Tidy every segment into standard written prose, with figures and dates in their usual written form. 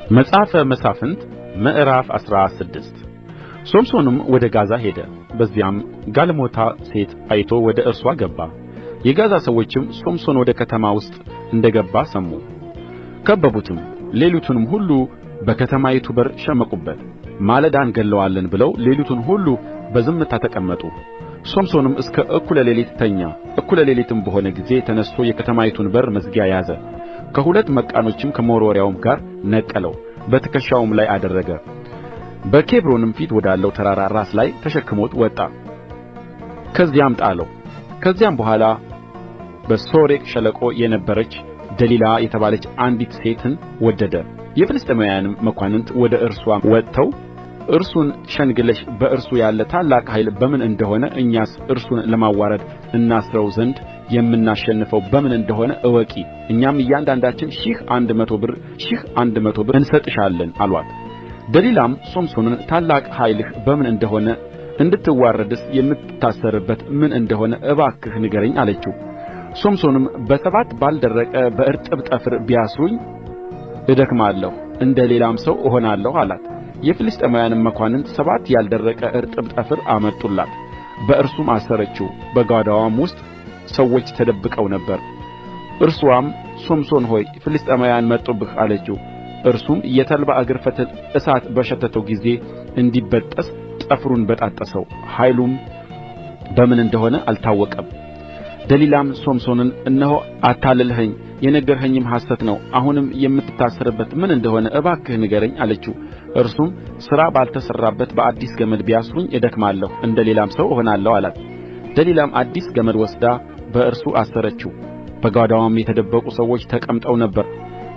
መጽሐፈ መሣፍንት ምዕራፍ 16 ሶምሶንም ወደ ጋዛ ሄደ። በዚያም ጋለሞታ ሴት አይቶ ወደ እርስዋ ገባ። የጋዛ ሰዎችም ሶምሶን ወደ ከተማ ውስጥ እንደ ገባ ሰሙ። ከበቡትም፣ ሌሊቱንም ሁሉ በከተማይቱ በር ሸመቁበት። ማለዳ እንገድለዋለን ብለው ሌሊቱን ሁሉ በዝምታ ተቀመጡ። ሶምሶንም እስከ እኩለ ሌሊት ተኛ። እኩለ ሌሊትም በሆነ ጊዜ ተነሥቶ የከተማይቱን በር መዝጊያ ያዘ። ከሁለት መቃኖችም ከመወርወሪያውም ጋር ነቀለው፣ በትከሻውም ላይ አደረገ። በኬብሮንም ፊት ወዳለው ተራራ ራስ ላይ ተሸክሞት ወጣ፣ ከዚያም ጣለው። ከዚያም በኋላ በሶሬቅ ሸለቆ የነበረች ደሊላ የተባለች አንዲት ሴትን ወደደ። የፍልስጥኤማውያንም መኳንንት ወደ እርስዋ ወጥተው እርሱን ሸንግለሽ በእርሱ ያለ ታላቅ ኃይል በምን እንደሆነ እኛስ እርሱን ለማዋረድ እናስረው ዘንድ የምናሸንፈው በምን እንደሆነ እወቂ፣ እኛም እያንዳንዳችን 100 ብር እንሰጥሻለን አሏት። ደሊላም ሶምሶንን ታላቅ ኃይልህ በምን እንደሆነ እንድትዋረድስ የምትታሰርበት ምን እንደሆነ እባክህ ንገረኝ አለችው። ሶምሶንም በሰባት ባልደረቀ በእርጥብ ጠፍር ቢያስሩኝ እደክማለሁ፣ እንደ ሌላም ሰው እሆናለሁ አላት። የፍልስጥኤማውያንም መኳንንት 7 ያልደረቀ እርጥብ ጠፍር አመጡላት፣ በእርሱም አሰረችው። በጓዳዋም ውስጥ ሰዎች ተደብቀው ነበር። እርስዋም ሶምሶን ሆይ ፍልስጥኤማውያን መጡብህ አለችው። እርሱም የተልባ እግር ፈትል እሳት በሸተተው ጊዜ እንዲበጠስ ጠፍሩን በጣጠሰው፣ ኃይሉም በምን እንደሆነ አልታወቀም። ደሊላም ሶምሶንን እነሆ አታለልኸኝ፣ የነገርኸኝም ሐሰት ነው። አሁንም የምትታሰርበት ምን እንደሆነ እባክህ ንገረኝ አለችው። እርሱም ሥራ ባልተሠራበት በአዲስ ገመድ ቢያስሩኝ እደክማለሁ፣ እንደ ሌላም ሰው እሆናለሁ አላት። ደሊላም አዲስ ገመድ ወስዳ በእርሱ አሰረችው። በጓዳዋም የተደበቁ ሰዎች ተቀምጠው ነበር።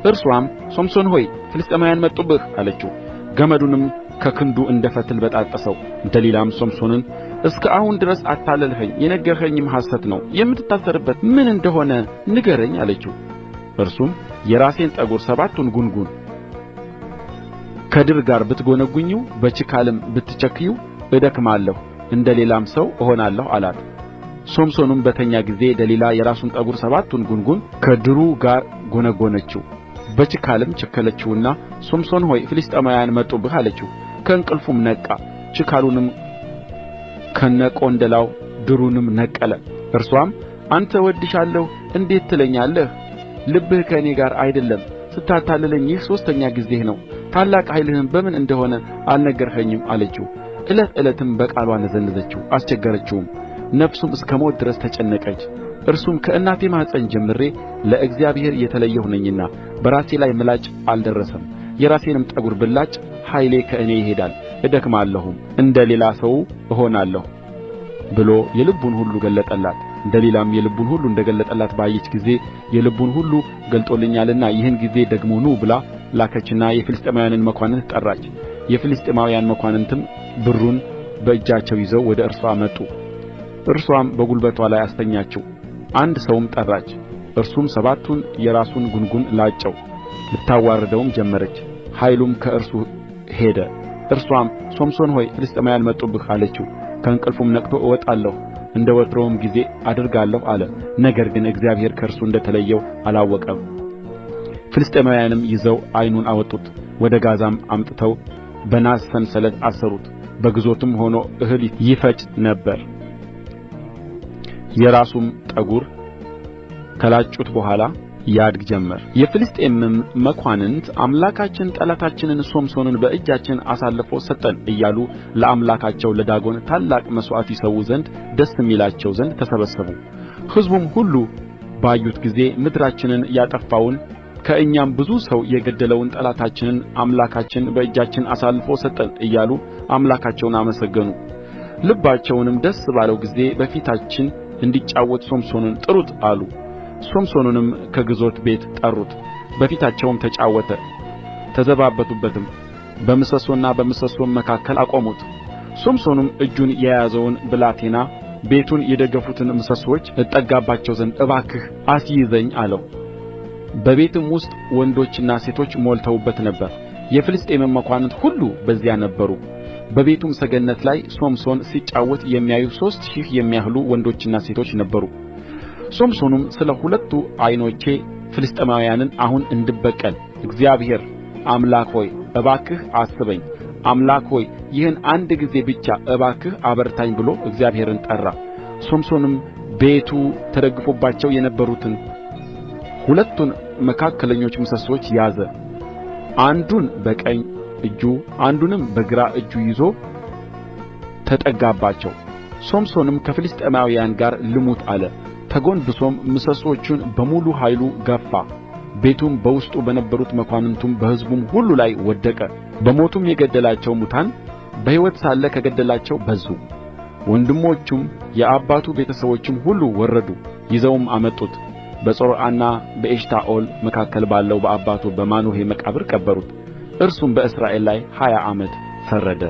እርስዋም ሶምሶን ሆይ ፍልስጥኤማውያን መጡብህ አለችው። ገመዱንም ከክንዱ እንደ ፈትል በጣጠሰው። ደሊላም ሶምሶንን እስከ አሁን ድረስ አታለልኸኝ፣ የነገርኸኝም ሐሰት ነው። የምትታሰርበት ምን እንደሆነ ንገረኝ አለችው። እርሱም የራሴን ጠጕር 7ቱን ጕንጕን ከድር ጋር ብትጐነጕኚው በችካልም ብትቸክዪው እደክማለሁ፣ እንደ ሌላም ሰው እሆናለሁ አላት። ሶምሶንም በተኛ ጊዜ ደሊላ የራሱን ጠጕር 7ቱን ጕንጕን ከድሩ ጋር ጐነጐነችው፣ በችካልም ቸከለችውና ሶምሶን ሆይ ፍልስጥኤማውያን መጡብህ አለችው። ከእንቅልፉም ነቃ፣ ችካሉንም ከነቆንደላው ድሩንም ነቀለ። እርሷም አንተ እወድድሻለሁ እንዴት ትለኛለህ? ልብህ ከእኔ ጋር አይደለም። ስታታልለኝ ይህ 3ኛ ጊዜህ ነው። ታላቅ ኃይልህም በምን እንደሆነ አልነገርኸኝም አለችው። ዕለት ዕለትም በቃልዋ ነዘነዘችው፣ አስቸገረችውም። ነፍሱም እስከ ሞት ድረስ ተጨነቀች። እርሱም ከእናቴ ማኅፀን ጀምሬ ለእግዚአብሔር የተለየሁ ነኝና በራሴ ላይ ምላጭ አልደረሰም። የራሴንም ጠጕር ብላጭ ኃይሌ ከእኔ ይሄዳል፣ እደክማለሁም፣ እንደ ሌላ ሰው እሆናለሁ ብሎ የልቡን ሁሉ ገለጠላት። ደሊላም የልቡን ሁሉ እንደ ገለጠላት ባየች ጊዜ የልቡን ሁሉ ገልጦልኛልና ይህን ጊዜ ደግሞ ኑ ብላ ላከችና የፍልስጥኤማውያንን መኳንንት ጠራች። የፍልስጥኤማውያን መኳንንትም ብሩን በእጃቸው ይዘው ወደ እርስዋ መጡ። እርሷም በጕልበትዋ ላይ አስተኛችው። አንድ ሰውም ጠራች። እርሱም 7ቱን የራሱን ጕንጕን ላጨው፣ ልታዋርደውም ጀመረች። ኃይሉም ከእርሱ ሄደ። እርሷም ሶምሶን ሆይ ፍልስጥኤማውያን መጡብህ አለችው። ከእንቅልፉም ነቅቶ እወጣለሁ፣ እንደ ወትሮውም ጊዜ አደርጋለሁ አለ። ነገር ግን እግዚአብሔር ከእርሱ እንደ ተለየው አላወቀም። ፍልስጥኤማውያንም ይዘው ዓይኑን አወጡት፣ ወደ ጋዛም አምጥተው በናስ ሰንሰለት አሰሩት። በግዞትም ሆኖ እህል ይፈጭ ነበር። የራሱም ጠጕር ከላጩት በኋላ ያድግ ጀመር። የፍልስጥኤምም መኳንንት አምላካችን ጠላታችንን ሶምሶንን በእጃችን አሳልፎ ሰጠን እያሉ ለአምላካቸው ለዳጎን ታላቅ መሥዋዕት ይሠዉ ዘንድ ደስም ይላቸው ዘንድ ተሰበሰቡ። ሕዝቡም ሁሉ ባዩት ጊዜ ምድራችንን ያጠፋውን ከእኛም ብዙ ሰው የገደለውን ጠላታችንን አምላካችን በእጃችን አሳልፎ ሰጠን እያሉ አምላካቸውን አመሰገኑ። ልባቸውንም ደስ ባለው ጊዜ በፊታችን እንዲጫወት ሶምሶንን ጥሩት አሉ። ሶምሶንንም ከግዞት ቤት ጠሩት፣ በፊታቸውም ተጫወተ። ተዘባበቱበትም፣ በምሰሶና በምሰሶም መካከል አቆሙት። ሶምሶንም እጁን የያዘውን ብላቴና ቤቱን የደገፉትን ምሰሶች እጠጋባቸው ዘንድ እባክህ አስይዘኝ አለው። በቤትም ውስጥ ወንዶችና ሴቶች ሞልተውበት ነበር። የፍልስጥኤምም መኳንንት ሁሉ በዚያ ነበሩ። በቤቱም ሰገነት ላይ ሶምሶን ሲጫወት የሚያዩ 3000 የሚያህሉ ወንዶችና ሴቶች ነበሩ። ሶምሶንም ስለ ሁለቱ ዓይኖቼ ፍልስጥኤማውያንን አሁን እንድበቀል እግዚአብሔር አምላክ ሆይ እባክህ አስበኝ፣ አምላክ ሆይ ይህን አንድ ጊዜ ብቻ እባክህ አበርታኝ ብሎ እግዚአብሔርን ጠራ። ሶምሶንም ቤቱ ተደግፎባቸው የነበሩትን ሁለቱን መካከለኞች ምሰሶች ያዘ፣ አንዱን በቀኝ እጁ አንዱንም በግራ እጁ ይዞ ተጠጋባቸው። ሶምሶንም ከፍልስጥኤማውያን ጋር ልሙት አለ። ተጐንብሶም ምሰሶቹን በሙሉ ኃይሉ ገፋ። ቤቱም በውስጡ በነበሩት መኳንንቱም በሕዝቡም ሁሉ ላይ ወደቀ። በሞቱም የገደላቸው ሙታን በሕይወት ሳለ ከገደላቸው በዙ። ወንድሞቹም የአባቱ ቤተ ሰቦችም ሁሉ ወረዱ፣ ይዘውም አመጡት። በጾርዓና በኤሽታኦል መካከል ባለው በአባቱ በማኑሄ መቃብር ቀበሩት። እርሱም በእስራኤል ላይ 20 ዓመት ፈረደ።